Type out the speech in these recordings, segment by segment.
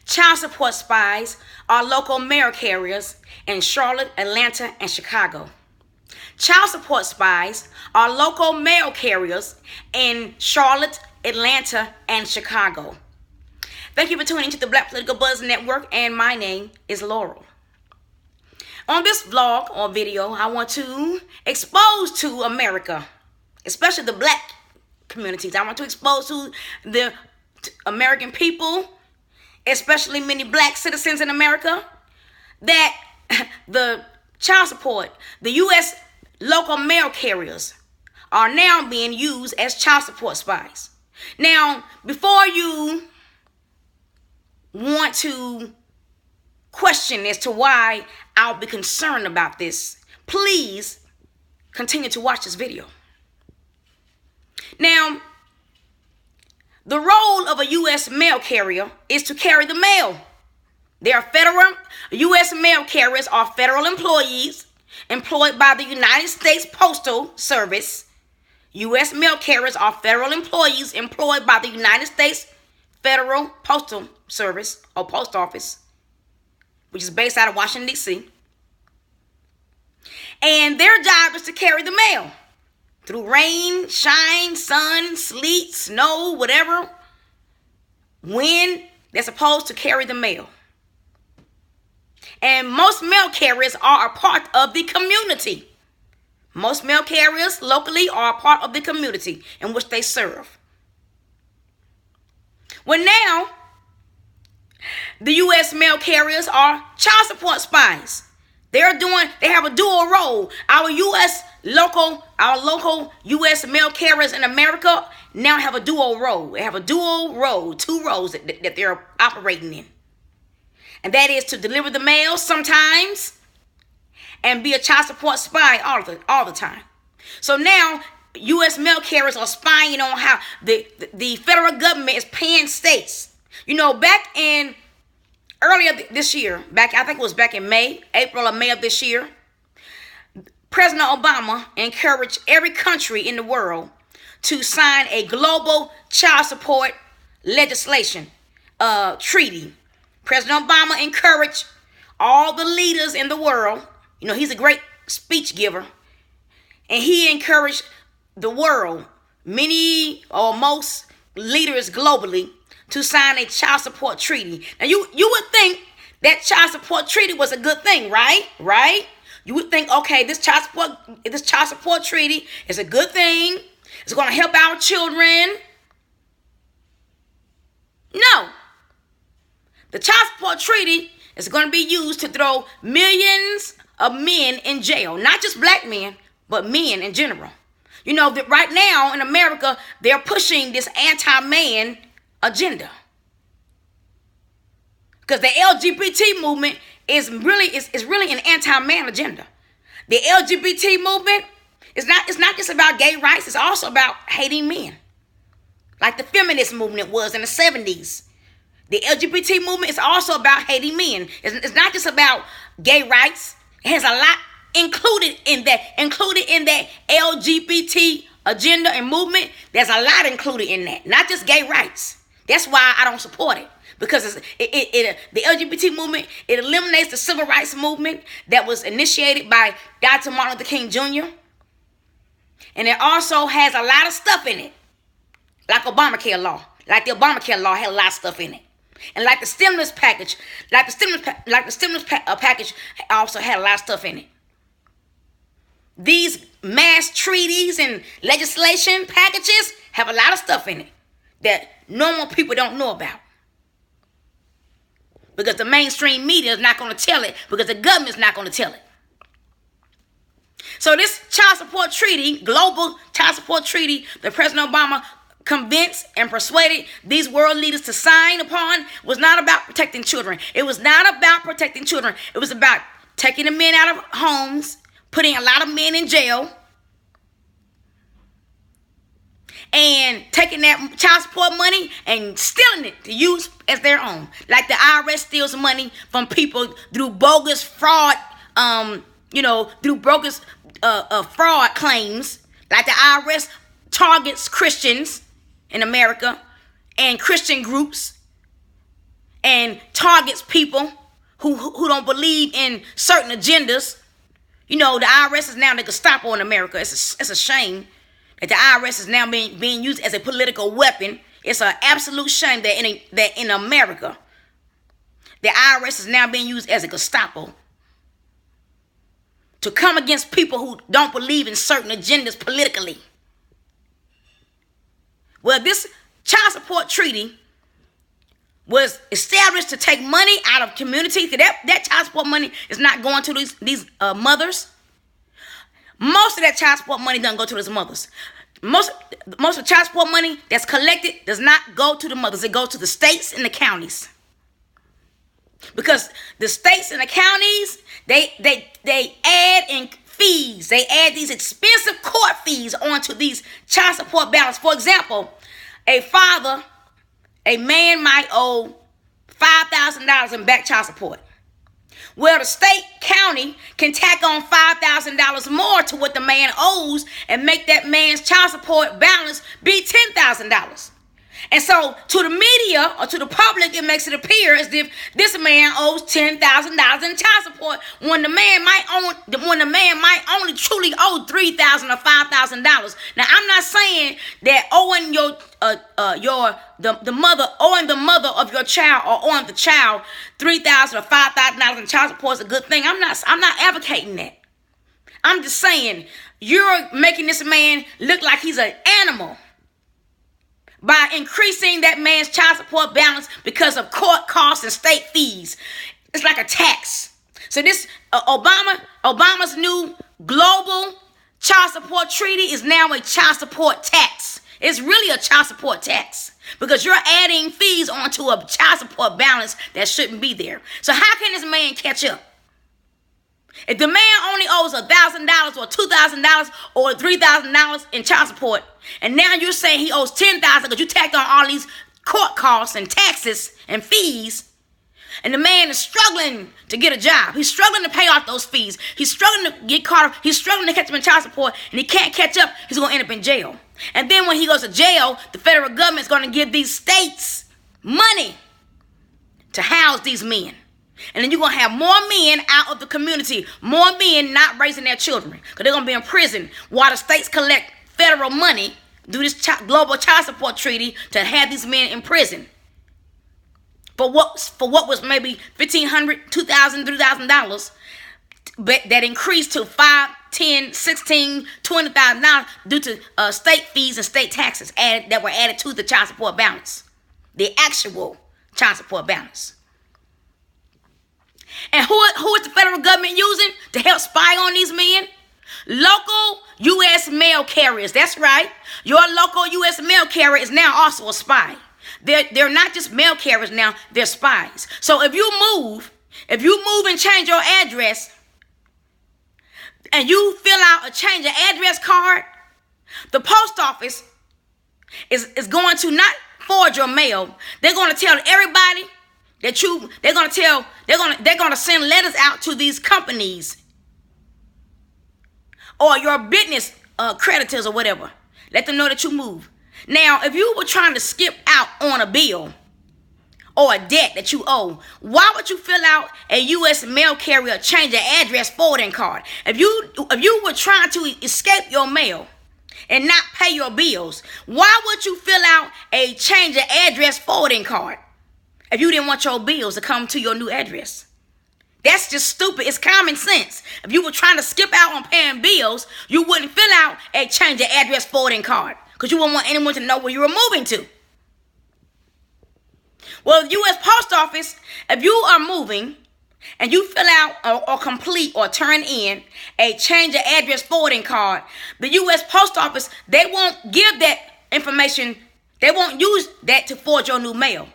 Child support spies are local mail carriers in Charlotte, Atlanta, and Chicago. Child support spies are local mail carriers in Charlotte, Atlanta, and Chicago. Thank you for tuning into the Black Political Buzz Network, and my name is Laurel. On this vlog or video, I want to expose to America, especially the black communities. I want to expose to the American people, especially many black citizens in America, that the child support, the U.S. local mail carriers are now being used as child support spies. Now, before you want to question as to why I'll be concerned about this, please continue to watch this video. Now, the role of a U.S. mail carrier is to carry the mail. U.S. mail carriers are federal employees employed by the United States Postal Service. U.S. mail carriers are federal employees employed by the United States Federal Postal Service or Post Office, which is based out of Washington, D.C. And their job is to carry the mail through rain, shine, sun, sleet, snow, whatever, wind. They're supposed to carry the mail. And most mail carriers are a part of the community. Most mail carriers locally are a part of the community in which they serve. Well, now, the U.S. mail carriers are child support spies. They have a dual role. Our local U.S. mail carriers in America now have a dual role. They have a dual role, two roles that they're operating in. And that is to deliver the mail sometimes and be a child support spy all the time. So now, U.S. mail carriers are spying on how the federal government is paying states. You know, back in earlier this year, I think it was back in April or May of this year, President Obama encouraged every country in the world to sign a global child support legislation treaty. President Obama encouraged all the leaders in the world. You know, he's a great speech giver. And he encouraged the world, many or most leaders globally, to sign a child support treaty. Now, you would think that child support treaty was a good thing, right? Right? You would think, okay, this child support treaty is a good thing. It's going to help our children. No. The child support treaty is going to be used to throw millions of men in jail. Not just black men, but men in general. You know that right now in America, they're pushing this anti-man agenda. Because the LGBT movement is really an anti-man agenda. The LGBT movement is not just about gay rights, it's also about hating men. Like the feminist movement was in the 70s. The LGBT movement is also about hating men. It's not just about gay rights. It has a lot included in that LGBT agenda and movement. There's a lot included in that, not just gay rights. That's why I don't support it, because the LGBT movement, it eliminates the civil rights movement that was initiated by Dr. Martin Luther King Jr. And it also has a lot of stuff in it, like Obamacare law. Like the Obamacare law had a lot of stuff in it. And like the stimulus package, package also had a lot of stuff in it. These mass treaties and legislation packages have a lot of stuff in it that normal people don't know about. Because the mainstream media is not going to tell it, because the government's not going to tell it. So this child support treaty, global child support treaty that President Obama convinced and persuaded these world leaders to sign upon, was not about protecting children. It was not about protecting children. It was about taking the men out of homes, putting a lot of men in jail, and taking that child support money and stealing it to use as their own. Like the IRS steals money from people through bogus fraud, through bogus fraud claims. Like the IRS targets Christians in America and Christian groups and targets people who don't believe in certain agendas. You know, the IRS is now the Gestapo in America. It's a shame that the IRS is now being used as a political weapon. It's an absolute shame that in America, the IRS is now being used as a Gestapo to come against people who don't believe in certain agendas politically. Well, this child support treaty was established to take money out of communities. That child support money is not going to these mothers. Most of that child support money doesn't go to those mothers. Most of the child support money that's collected does not go to the mothers. It goes to the states and the counties. Because the states and the counties, they add in fees. They add these expensive court fees onto these child support balance. For example, a man might owe $5,000 in back child support. Well, the state county can tack on $5,000 more to what the man owes and make that man's child support balance be $10,000. And so to the media or to the public, it makes it appear as if this man owes $10,000 in child support when the man might only truly owe $3,000 or $5,000. Now, I'm not saying that owing the mother of your child or owing the child $3,000 or $5,000 in child support is a good thing. I'm not advocating that. I'm just saying you're making this man look like he's an animal by increasing that man's child support balance because of court costs and state fees. It's like a tax. So this Obama's new global child support treaty is now a child support tax. It's really a child support tax because you're adding fees onto a child support balance that shouldn't be there. So how can this man catch up? If the man only owes $1,000 or $2,000 or $3,000 in child support, and now you're saying he owes $10,000 because you tacked on all these court costs and taxes and fees, and the man is struggling to get a job. He's struggling to pay off those fees. He's struggling to get caught up. He's struggling to catch up in child support, and he can't catch up. He's going to end up in jail. And then when he goes to jail, the federal government is going to give these states money to house these men. And then you're going to have more men out of the community, more men not raising their children because they're going to be in prison while the states collect federal money, do this global child support treaty to have these men in prison for what was maybe $1,500, $2,000, $3,000, but that increased to $5,000, $10,000, $16,000, $20,000 due to state fees and state taxes that were added to the child support balance, the actual child support balance. And who is the federal government using to help spy on these men? Local U.S. mail carriers. That's right. Your local U.S. mail carrier is now also a spy. They're not just mail carriers now. They're spies. So if you move and change your address and you fill out a change of address card, the post office is going to not forward your mail. They're going to tell everybody that they're going to send letters out to these companies or your business creditors or whatever. Let them know that you move. Now, if you were trying to skip out on a bill or a debt that you owe, why would you fill out a U.S. mail carrier change of address forwarding card? If you were trying to escape your mail and not pay your bills, why would you fill out a change of address forwarding card if you didn't want your bills to come to your new address? That's just stupid. It's common sense. If you were trying to skip out on paying bills, you wouldn't fill out a change of address forwarding card because you wouldn't want anyone to know where you were moving to. Well, the U.S. Post Office, if you are moving and you fill out or complete or turn in a change of address forwarding card, the U.S. Post Office, they won't give that information. They won't use that to forward your new mail.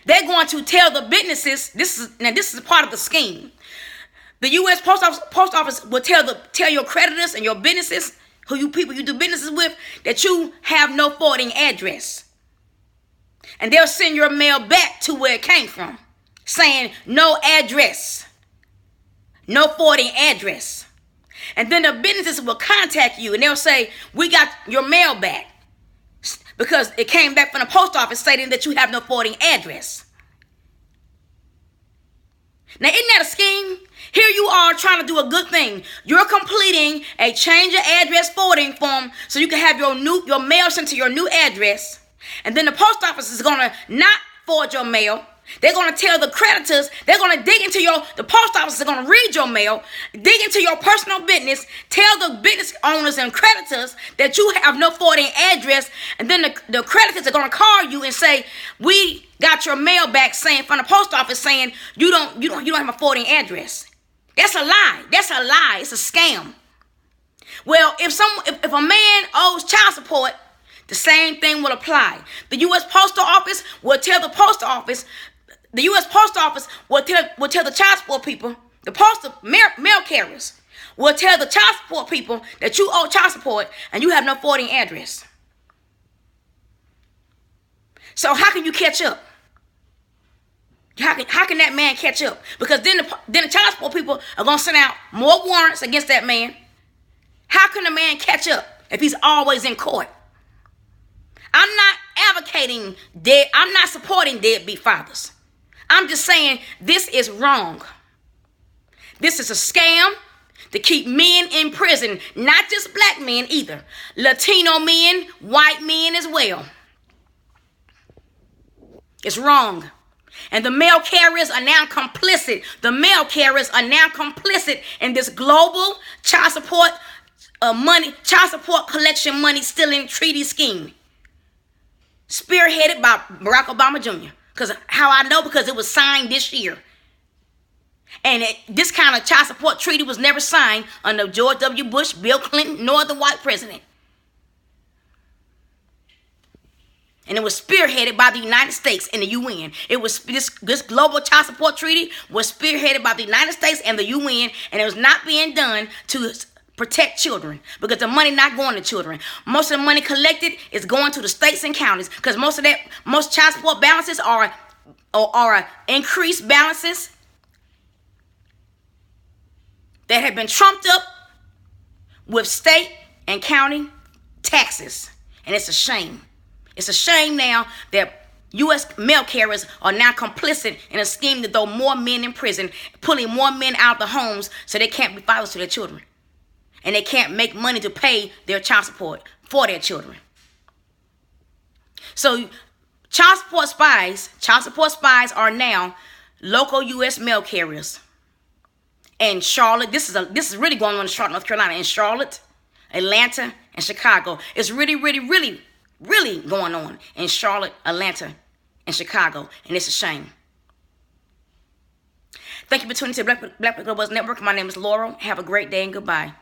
They're going to tell the businesses, this is part of the scheme. The U.S. Post Office will tell your creditors and your businesses, people you do businesses with, that you have no forwarding address. And they'll send your mail back to where it came from, saying no address, no forwarding address. And then the businesses will contact you and they'll say, we got your mail back, because it came back from the post office stating that you have no forwarding address. Now, isn't that a scheme? Here you are trying to do a good thing. You're completing a change of address forwarding form so you can have your mail sent to your new address. And then the post office is going to not forward your mail. They're going to tell the creditors, they're going to dig into the post office is going to read your mail, dig into your personal business, tell the business owners and creditors that you have no forwarding address, and then the creditors are going to call you and say, we got your mail back saying from the post office saying you don't have a forwarding address. That's a lie. That's a lie. It's a scam. Well, if a man owes child support, the same thing will apply. The U.S. Postal Office will tell the post office. The U.S. Post Office will tell the child support people, the postal mail carriers will tell the child support people that you owe child support and you have no forwarding address. So how can you catch up? How can that man catch up? Because then the child support people are going to send out more warrants against that man. How can a man catch up if he's always in court? I'm not advocating I'm not supporting deadbeat fathers. I'm just saying this is wrong. This is a scam to keep men in prison, not just black men either. Latino men, white men as well. It's wrong. And the mail carriers are now complicit. The mail carriers are now complicit in this global child support collection money stealing treaty scheme. Spearheaded by Barack Obama Jr. How I know? Because it was signed this year. And this kind of child support treaty was never signed under George W. Bush, Bill Clinton, nor the white president. And it was spearheaded by the United States and the UN. It was this global child support treaty was spearheaded by the United States and the UN, and it was not being done to protect children because the money not going to children. Most of the money collected is going to the states and counties because most child support balances are increased balances that have been trumped up with state and county taxes. And it's a shame. It's a shame now that U.S. mail carriers are now complicit in a scheme to throw more men in prison, pulling more men out of the homes so they can't be fathers to their children. And they can't make money to pay their child support for their children. So child support spies are now local U.S. mail carriers. And Charlotte, this is really going on in Charlotte, North Carolina. In Charlotte, Atlanta, and Chicago. It's really, really, really, really going on in Charlotte, Atlanta, and Chicago. And it's a shame. Thank you for tuning to Black Global Network. My name is Laurel. Have a great day and goodbye.